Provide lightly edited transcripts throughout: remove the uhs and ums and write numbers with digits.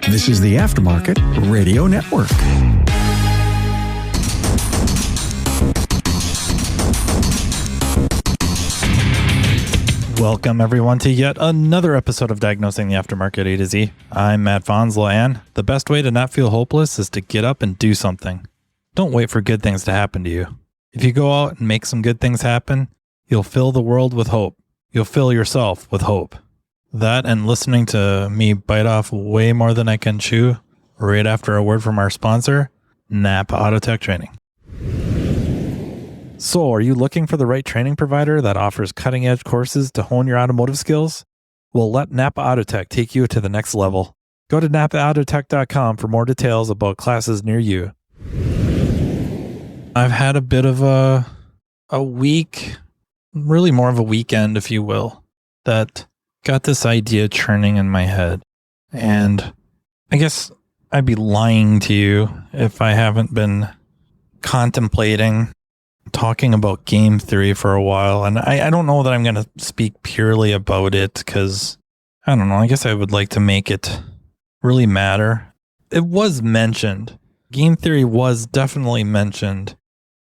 This is the Aftermarket Radio Network. Welcome, everyone, to yet another episode of Diagnosing the Aftermarket A to Z. I'm Matt Fanslow, and the best way to not feel hopeless is to get up and do something. Don't wait for good things to happen to you. If you go out and make some good things happen, you'll fill the world with hope. You'll fill yourself with hope. That and listening to me bite off way more than I can chew right after a word from our sponsor, NAPA Autotech Training. So, are you looking for the right training provider that offers cutting-edge courses to hone your automotive skills? Well, let NAPA Autotech take you to the next level. Go to NAPAAutotech.com for more details about classes near you. I've had a bit of a week, really more of a weekend, if you will, that got this idea churning in my head. And I guess I'd be lying to you if I haven't been contemplating talking about game theory for a while. And I don't know that I'm going to speak purely about it because, I don't know, I guess I would like to make it really matter. It was mentioned. Game theory was definitely mentioned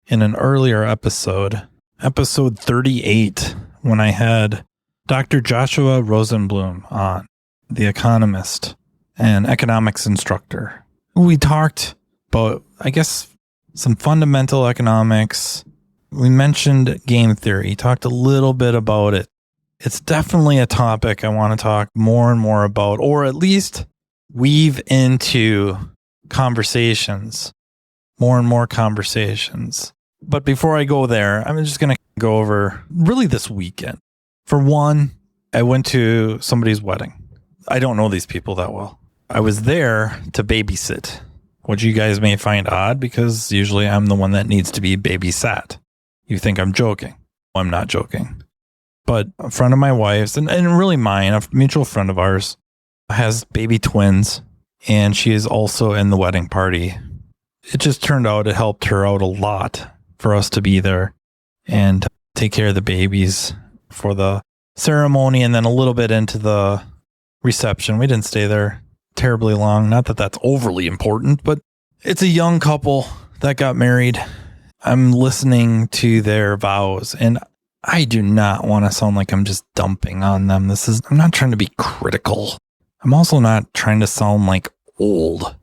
in an earlier episode 38, when I had Dr. Joshua Rosenblum on, the economist and economics instructor. We talked about, I guess, some fundamental economics. We mentioned game theory, talked a little bit about it. It's definitely a topic I want to talk more and more about, or at least weave into conversations, more and more conversations. But before I go there, I'm just going to go over really this weekend. For one, I went to somebody's wedding. I don't know these people that well. I was there to babysit, which you guys may find odd because usually I'm the one that needs to be babysat. You think I'm joking. I'm not joking. But a friend of my wife's, and really mine, a mutual friend of ours, has baby twins, and she is also in the wedding party. It just turned out it helped her out a lot for us to be there and take care of the babies for the ceremony and then a little bit into the reception. We didn't stay there terribly long. Not that that's overly important, but it's a young couple that got married. I'm listening to their vows, and I do not want to sound like I'm just dumping on them. I'm not trying to be critical. I'm also not trying to sound like old.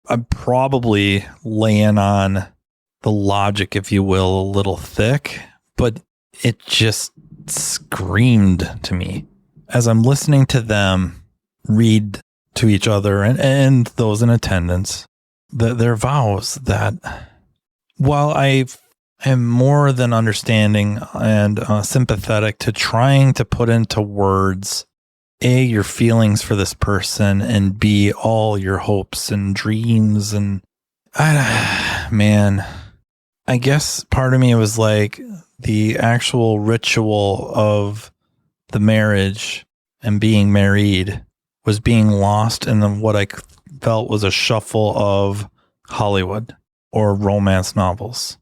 I'm probably laying on the logic, if you will, a little thick, but it just screamed to me as I'm listening to them read to each other and those in attendance, their vows, that while I am more than understanding and sympathetic to trying to put into words, A, your feelings for this person, and B, all your hopes and dreams. And man, I guess part of me was like, the actual ritual of the marriage and being married was being lost in what I felt was a shuffle of Hollywood or romance novels.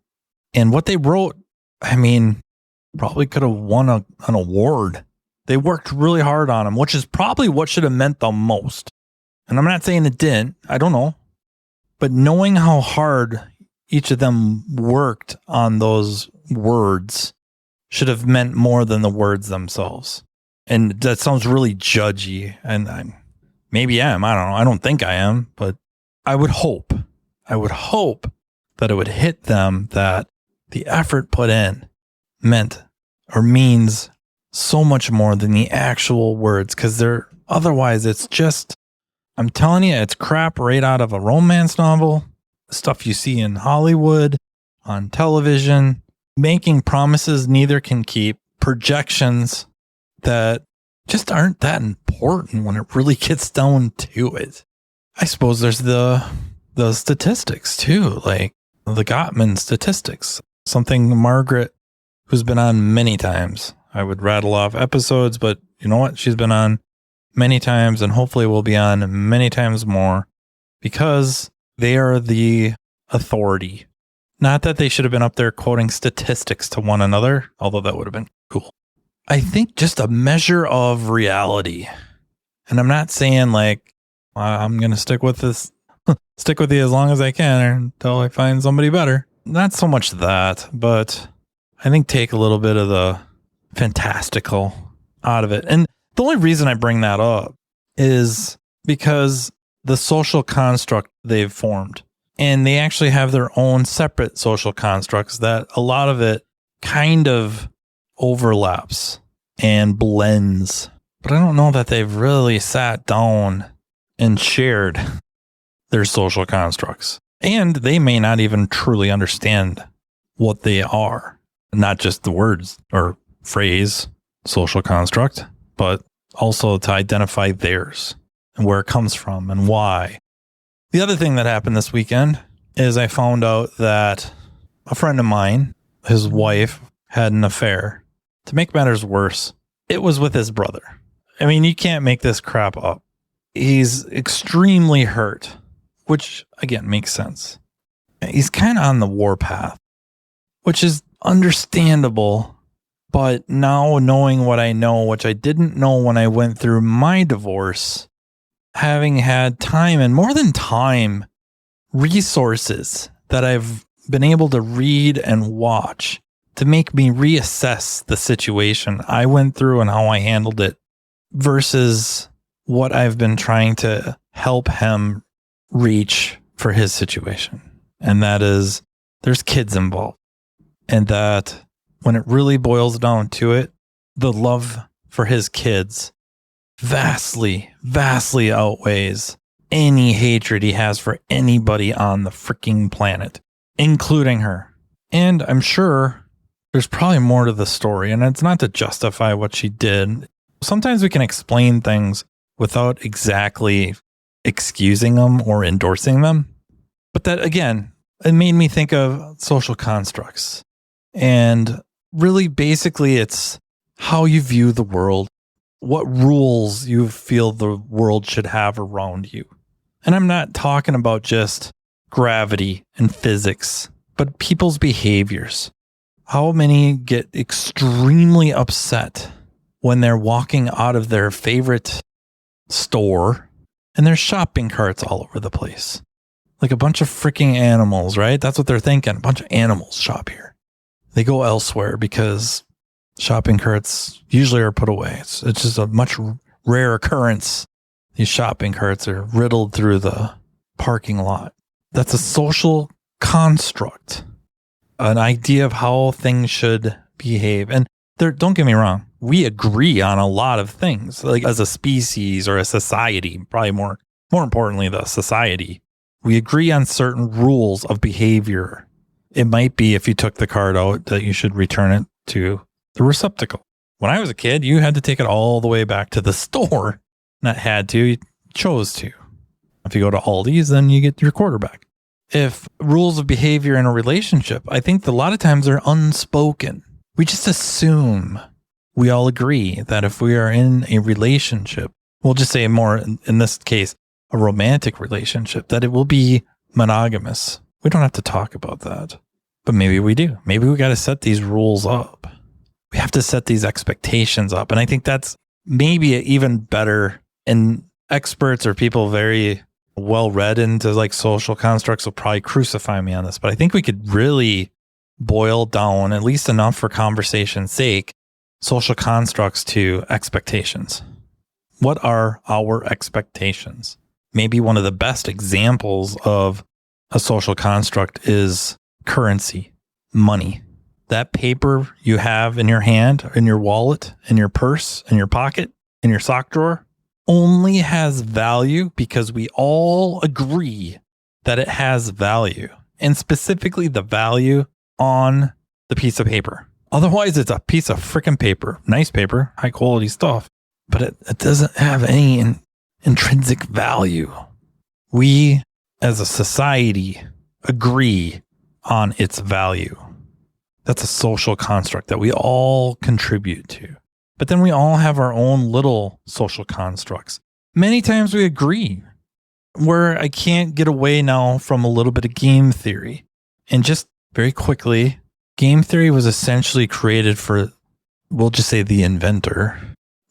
And what they wrote, I mean, probably could have won an award. They worked really hard on them, which is probably what should have meant the most. And I'm not saying it didn't. I don't know. But knowing how hard each of them worked on those words should have meant more than the words themselves. And that sounds really judgy, and maybe I am. I don't know. I don't think I am, but I would hope that it would hit them that the effort put in meant or means so much more than the actual words, because otherwise it's just, I'm telling you, it's crap right out of a romance novel, stuff you see in Hollywood, on television, making promises neither can keep, projections that just aren't that important when it really gets down to it. I suppose there's the statistics too, like the Gottman statistics, something Margaret, who's been on many times. I would rattle off episodes, but you know what? She's been on many times and hopefully will be on many times more because they are the authority. Not that they should have been up there quoting statistics to one another, although that would have been cool. I think just a measure of reality. And I'm not saying like I'm going to stick with this, stick with you as long as I can until I find somebody better. Not so much that, but I think take a little bit of the fantastical out of it. And the only reason I bring that up is because the social construct they've formed, and they actually have their own separate social constructs that a lot of it kind of overlaps and blends. But I don't know that they've really sat down and shared their social constructs. And they may not even truly understand what they are. Not just the words or phrase social construct, but also to identify theirs and where it comes from and why. The other thing that happened this weekend is I found out that a friend of mine, his wife, had an affair. To make matters worse, it was with his brother. I mean, you can't make this crap up. He's extremely hurt, which, again, makes sense. He's kind of on the warpath, which is understandable. But now knowing what I know, which I didn't know when I went through my divorce, having had time, and more than time, resources that I've been able to read and watch to make me reassess the situation I went through and how I handled it versus what I've been trying to help him reach for his situation. And that is, there's kids involved. And that when it really boils down to it, the love for his kids vastly, vastly outweighs any hatred he has for anybody on the freaking planet, including her. And I'm sure there's probably more to the story, and it's not to justify what she did. Sometimes we can explain things without exactly excusing them or endorsing them. But that, again, it made me think of social constructs. And really, basically, it's how you view the world, what rules you feel the world should have around you. And I'm not talking about just gravity and physics, but people's behaviors. How many get extremely upset when they're walking out of their favorite store and there's shopping carts all over the place? Like a bunch of freaking animals, right? That's what they're thinking. A bunch of animals shop here. They go elsewhere because shopping carts usually are put away. It's just a much rare occurrence. These shopping carts are riddled through the parking lot. That's a social construct, an idea of how things should behave. And don't get me wrong, we agree on a lot of things, like as a species or a society, probably more importantly, the society. We agree on certain rules of behavior. It might be if you took the card out that you should return it to the receptacle. When I was a kid, you had to take it all the way back to the store. Not had to, you chose to. If you go to Aldi's, then you get your quarter back. If rules of behavior in a relationship, I think a lot of times they're unspoken. We just assume, we all agree that if we are in a relationship, we'll just say more in this case, a romantic relationship, that it will be monogamous. We don't have to talk about that, but maybe we do. Maybe we got to set these rules up. We have to set these expectations up. And I think that's maybe even better. And experts or people very well read into like social constructs will probably crucify me on this, but I think we could really boil down, at least enough for conversation's sake, social constructs to expectations. What are our expectations? Maybe one of the best examples of a social construct is currency, money. That paper you have in your hand, in your wallet, in your purse, in your pocket, in your sock drawer, only has value because we all agree that it has value, and specifically the value on the piece of paper. Otherwise, it's a piece of freaking paper, nice paper, high quality stuff, but it doesn't have any intrinsic value. We, as a society, agree on its value. That's a social construct that we all contribute to. But then we all have our own little social constructs. Many times we agree, where I can't get away now from a little bit of game theory. And just very quickly, game theory was essentially created for, we'll just say the inventor,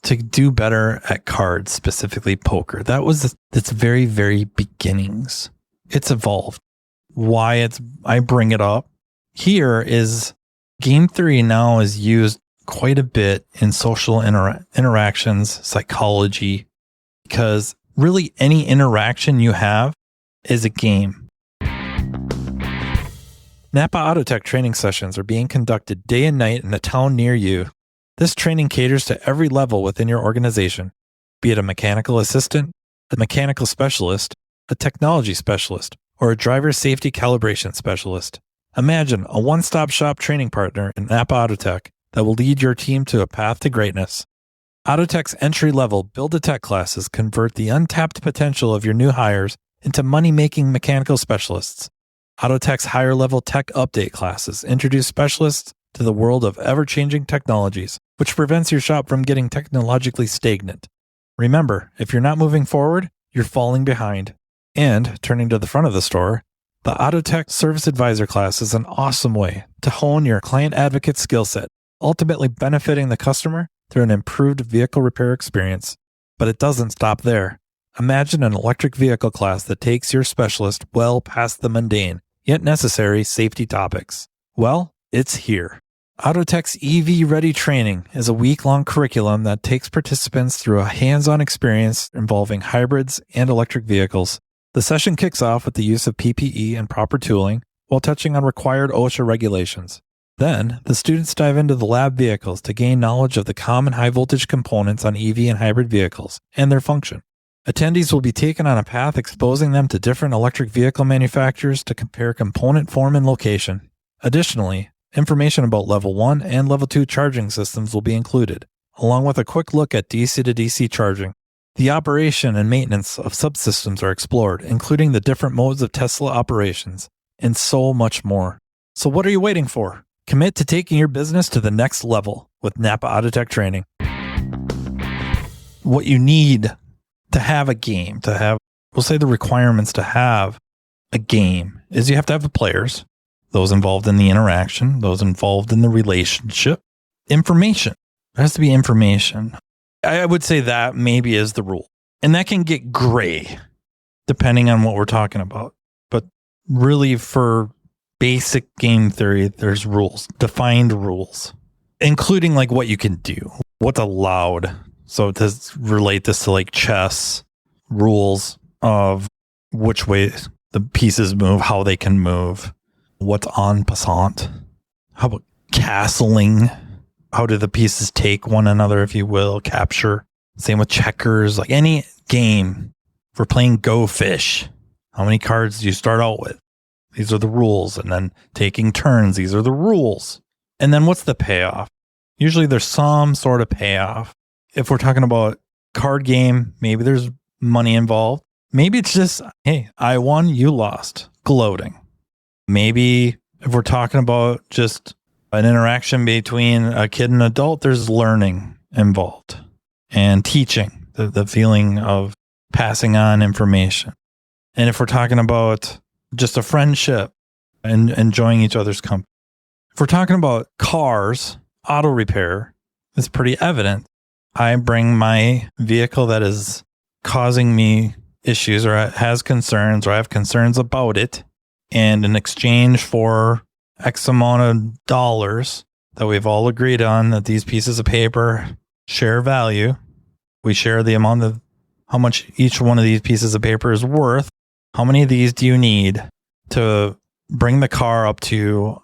to do better at cards, specifically poker. That was its very, very beginnings. It's evolved. Why I bring it up here is game theory now is used quite a bit in social interactions, psychology, because really any interaction you have is a game. NAPA Autotech training sessions are being conducted day and night in a town near you. This training caters to every level within your organization, be it a mechanical assistant, a mechanical specialist, a technology specialist, or a driver safety calibration specialist. Imagine a one-stop shop training partner in NAPA Autotech that will lead your team to a path to greatness. Autotech's entry-level Build-A-Tech classes convert the untapped potential of your new hires into money-making mechanical specialists. Autotech's higher-level tech update classes introduce specialists to the world of ever-changing technologies, which prevents your shop from getting technologically stagnant. Remember, if you're not moving forward, you're falling behind. And, turning to the front of the store, the Autotech Service Advisor class is an awesome way to hone your client advocate skill set, ultimately benefiting the customer through an improved vehicle repair experience. But it doesn't stop there. Imagine an electric vehicle class that takes your specialist well past the mundane, yet necessary safety topics. Well, it's here. Autotech's EV Ready training is a week-long curriculum that takes participants through a hands-on experience involving hybrids and electric vehicles. The session kicks off with the use of PPE and proper tooling while touching on required OSHA regulations. Then, the students dive into the lab vehicles to gain knowledge of the common high-voltage components on EV and hybrid vehicles and their function. Attendees will be taken on a path exposing them to different electric vehicle manufacturers to compare component form and location. Additionally, information about Level 1 and Level 2 charging systems will be included, along with a quick look at DC to DC charging. The operation and maintenance of subsystems are explored, including the different modes of Tesla operations, and so much more. So what are you waiting for? Commit to taking your business to the next level with NAPA Autotech training. What you need to have a game, we'll say the requirements to have a game, is you have to have the players, those involved in the interaction, those involved in the relationship, information. There has to be information. I would say that maybe is the rule. And that can get gray depending on what we're talking about. But really for basic game theory, there's rules, defined rules, including like what you can do, what's allowed. So to relate this to like chess, rules of which way the pieces move, how they can move, what's en passant, how about castling? How do the pieces take one another, if you will, capture? Same with checkers, like any game. If we're playing Go Fish, how many cards do you start out with? These are the rules. And then taking turns, these are the rules. And then what's the payoff? Usually there's some sort of payoff. If we're talking about card game, maybe there's money involved. Maybe it's just, hey, I won, you lost. Gloating. Maybe if we're talking about just an interaction between a kid and an adult, there's learning involved and teaching, the feeling of passing on information. And if we're talking about just a friendship and enjoying each other's company. If we're talking about cars, auto repair, it's pretty evident. I bring my vehicle that is causing me issues or has concerns or I have concerns about it. And in exchange for X amount of dollars that we've all agreed on that these pieces of paper share value. We share the amount of how much each one of these pieces of paper is worth. How many of these do you need to bring the car up to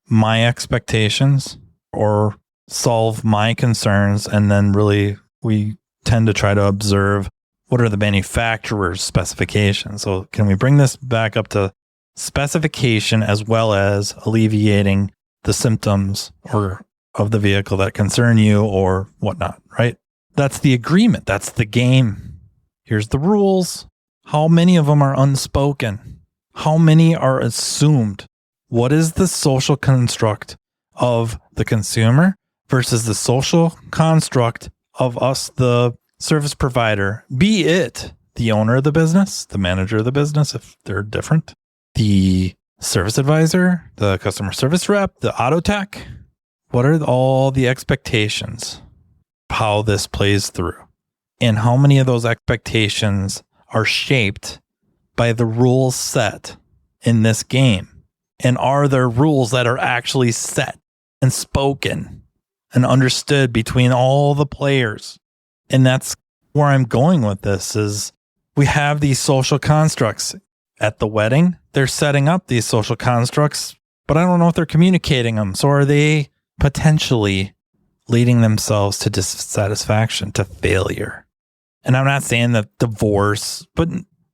my expectations or solve my concerns? And then really we tend to try to observe what are the manufacturer's specifications. So can we bring this back up to specification as well as alleviating the symptoms or of the vehicle that concern you or whatnot, right? That's the agreement. That's the game. Here's the rules. How many of them are unspoken? How many are assumed? What is the social construct of the consumer versus the social construct of us, the service provider, be it the owner of the business, the manager of the business, if they're different, the service advisor, the customer service rep, the Autotech? What are all the expectations? how this plays through and how many of those expectations are shaped by the rules set in this game. And are there rules that are actually set and spoken and understood between all the players? And that's where I'm going with this is we have these social constructs at the wedding. They're setting up these social constructs, but I don't know if they're communicating them. So are they potentially leading themselves to dissatisfaction, to failure? And I'm not saying that divorce, but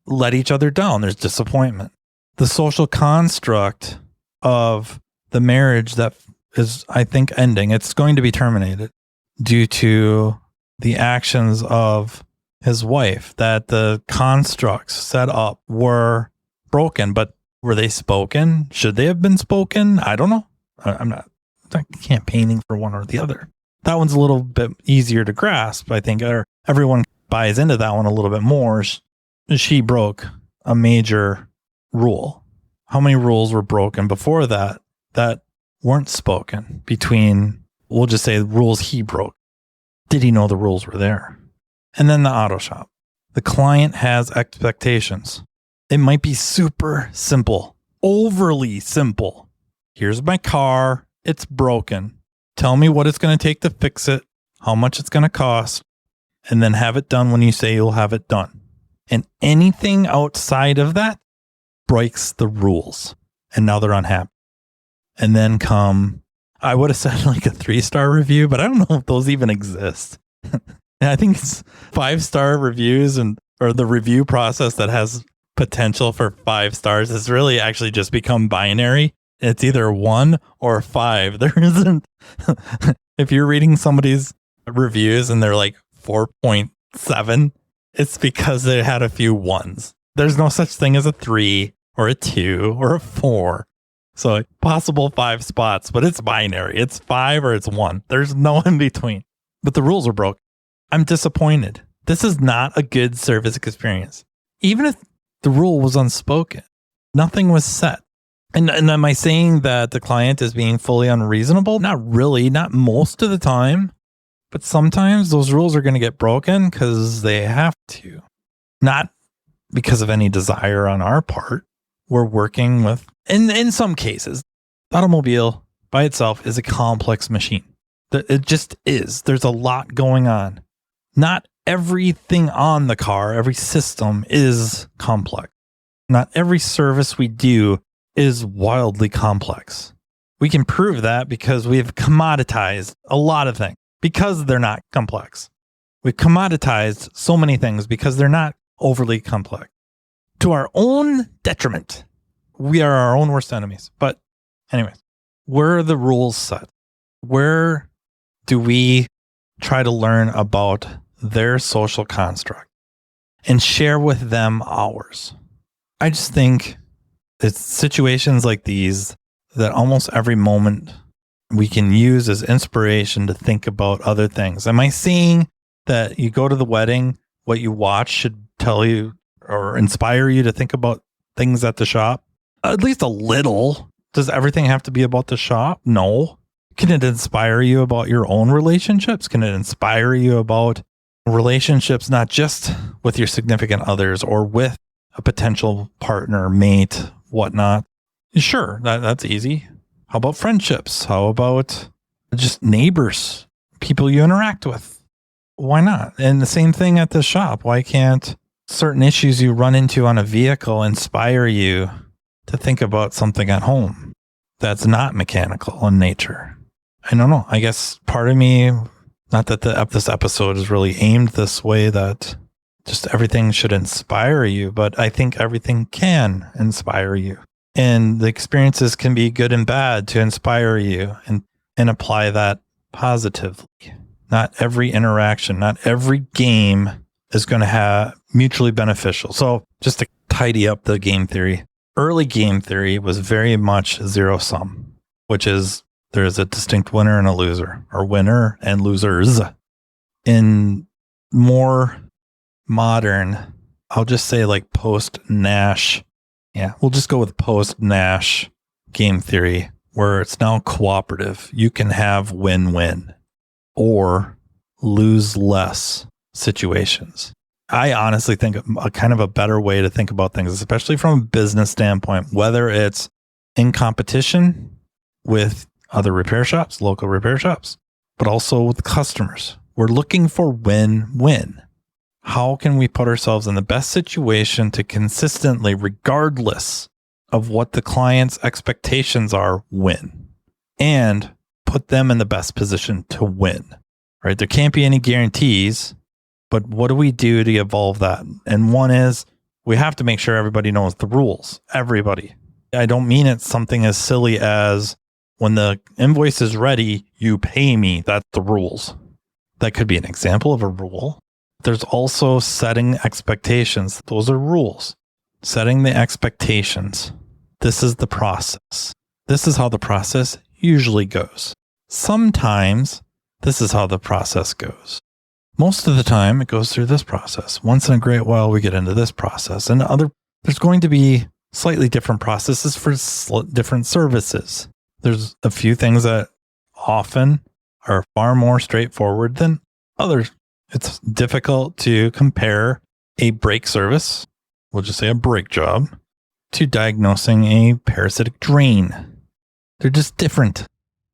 let each other down. There's disappointment. The social construct of the marriage that is, I think, ending, it's going to be terminated due to the actions of his wife, that the constructs set up were broken, but were they spoken? Should they have been spoken? I don't know. I'm not campaigning for one or the other. That one's a little bit easier to grasp, I think, or everyone buys into that one a little bit more. She broke a major rule. How many rules were broken before that weren't spoken between, we'll just say, the rules he broke? Did he know the rules were there? And then the auto shop. The client has expectations. It might be super simple, overly simple. Here's my car. It's broken. Tell me what it's going to take to fix it, how much it's going to cost, and then have it done when you say you'll have it done. And anything outside of that breaks the rules. And now they're unhappy. And then I would have said like a 3-star review, but I don't know if those even exist. And I think it's 5-star reviews or the review process that has potential for 5 stars has really actually just become binary. It's either 1 or 5. There isn't. If you're reading somebody's reviews and they're like 4.7, it's because they had a few 1s. There's no such thing as a 3 or a 2 or a 4. So possible 5 spots, but it's binary. It's 5 or it's 1. There's no in between. But the rules are broken. I'm disappointed. This is not a good service experience. Even if the rule was unspoken, nothing was set. And am I saying that the client is being fully unreasonable? Not really, not most of the time. But sometimes those rules are going to get broken because they have to. Not because of any desire on our part. We're working with, in some cases, the automobile by itself is a complex machine. It just is. There's a lot going on. Not everything on the car, every system is complex. Not every service we do is wildly complex. We can prove that because we've commoditized a lot of things because they're not complex. We've commoditized so many things because they're not overly complex. To our own detriment. We are our own worst enemies. But anyways, where are the rules set? Where do we try to learn about their social construct and share with them ours? I just think it's situations like these that almost every moment we can use as inspiration to think about other things. Am I saying that you go to the wedding, what you watch should tell you or inspire you to think about things at the shop? At least a little. Does everything have to be about the shop? No. Can it inspire you about your own relationships? Can it inspire you about relationships, not just with your significant others or with a potential partner, mate, whatnot? Sure, that's easy. How about friendships? How about just neighbors, people you interact with? Why not? And the same thing at the shop. Why can't certain issues you run into on a vehicle inspire you to think about something at home that's not mechanical in nature? I don't know. I guess part of me, not that this episode is really aimed this way, that just everything should inspire you, but I think everything can inspire you. And the experiences can be good and bad to inspire you and apply that positively. Not every interaction, not every game is going to have mutually beneficial. So just to tidy up the game theory, early game theory was very much zero sum, which is there's a distinct winner and a loser, or winner and losers. In more modern, I'll just say like post-Nash. Yeah, we'll just go with post-Nash game theory, where it's now cooperative. You can have win-win or lose less situations. I honestly think a kind of a better way to think about things, especially from a business standpoint, whether it's in competition with other repair shops, local repair shops, but also with customers. We're looking for win-win. How can we put ourselves in the best situation to consistently, regardless of what the client's expectations are, win? And put them in the best position to win, right? There can't be any guarantees, but what do we do to evolve that? And one is we have to make sure everybody knows the rules. Everybody. I don't mean it's something as silly as when the invoice is ready, you pay me. That's the rules. That could be an example of a rule. There's also setting expectations. Those are rules. Setting the expectations. This is the process. This is how the process usually goes. Sometimes this is how the process goes. Most of the time it goes through this process. Once in a great while we get into this process. And there's going to be slightly different processes for different services. There's a few things that often are far more straightforward than others. It's difficult to compare a brake service, we'll just say a brake job, to diagnosing a parasitic drain. They're just different.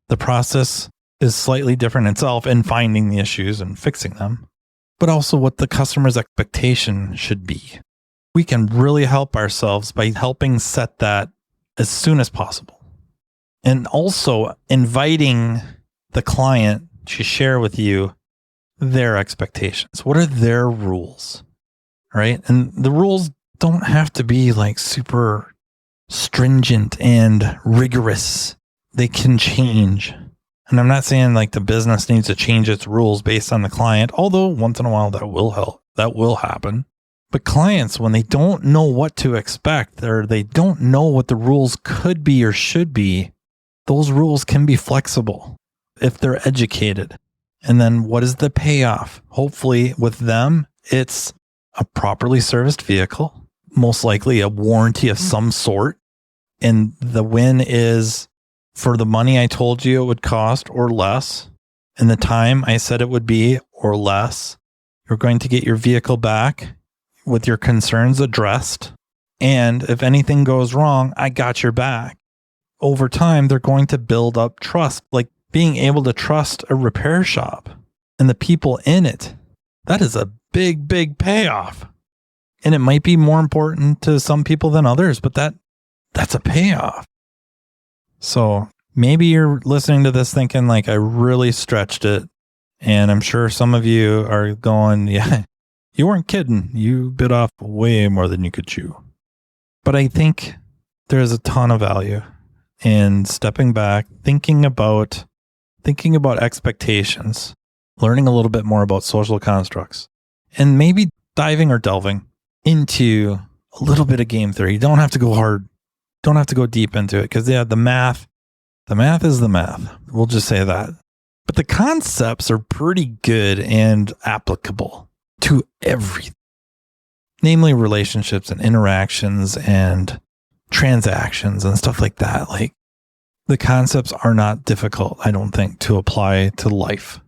The process is slightly different itself in finding the issues and fixing them, but also what the customer's expectation should be. We can really help ourselves by helping set that as soon as possible. And also inviting the client to share with you their expectations. What are their rules, right? And the rules don't have to be like super stringent and rigorous. They can change. And I'm not saying like the business needs to change its rules based on the client, although once in a while that will help. That will happen. But clients, when they don't know what to expect or they don't know what the rules could be or should be, those rules can be flexible if they're educated. And then what is the payoff? Hopefully with them, it's a properly serviced vehicle, most likely a warranty of some sort. And the win is for the money I told you it would cost or less, and the time I said it would be or less, you're going to get your vehicle back with your concerns addressed. And if anything goes wrong, I got your back. Over time, they're going to build up trust, like being able to trust a repair shop and the people in it. That is a big, big payoff. And it might be more important to some people than others, but that's a payoff. So maybe you're listening to this thinking like I really stretched it. And I'm sure some of you are going, yeah, you weren't kidding. You bit off way more than you could chew. But I think there's a ton of value in stepping back, thinking about expectations, learning a little bit more about social constructs, and maybe diving or delving into a little bit of game theory. You don't have to go hard. Don't have to go deep into it because, yeah, the math is the math. We'll just say that. But the concepts are pretty good and applicable to everything, namely relationships and interactions and transactions and stuff like that. Like the concepts are not difficult, I don't think, to apply to life.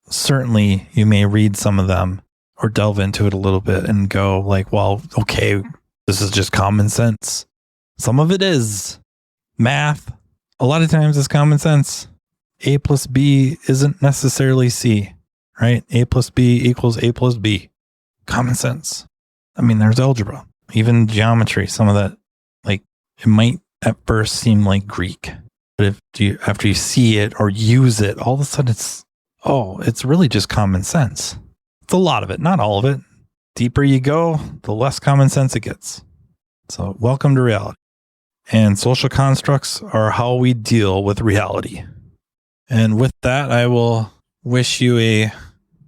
Certainly you may read some of them or delve into it a little bit and go like, well, okay, this is just common sense. Some of it is. Math, a lot of times is common sense. A plus B isn't necessarily C, right? A plus B equals A plus B. Common sense. I mean, there's algebra, even geometry. Some of that, like, it might at first seem like Greek, but after you see it or use it, all of a sudden it's really just common sense. It's a lot of it, not all of it. Deeper you go, the less common sense it gets. So welcome to reality. And social constructs are how we deal with reality. And with that, I will wish you a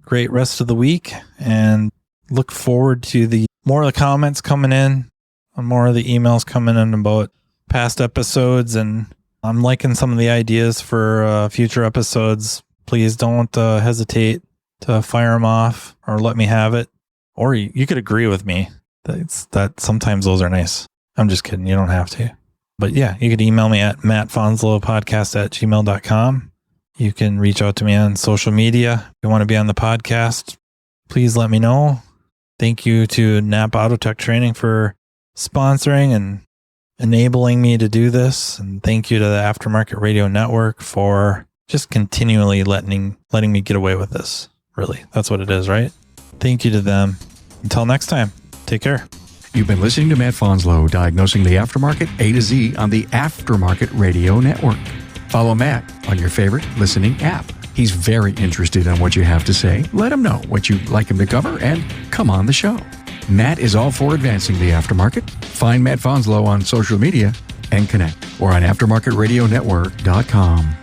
great rest of the week and look forward to more of the comments coming in, more of the emails coming in about past episodes. And I'm liking some of the ideas for future episodes. Please don't hesitate to fire them off or let me have it. Or you could agree with me. That sometimes those are nice. I'm just kidding. You don't have to. But yeah, you could email me at mattfanslowpodcast@gmail.com. You can reach out to me on social media. If you want to be on the podcast, please let me know. Thank you to NAPA Autotech Training for sponsoring and enabling me to do this. And thank you to the Aftermarket Radio Network for just continually letting me get away with this. Really, that's what it is, right? Thank you to them. Until next time, take care. You've been listening to Matt Fanslow, diagnosing the aftermarket A to Z on the Aftermarket Radio Network. Follow Matt on your favorite listening app. He's very interested in what you have to say. Let him know what you'd like him to cover and come on the show. Matt is all for advancing the aftermarket. Find Matt Fanslow on social media and connect or on aftermarketradionetwork.com.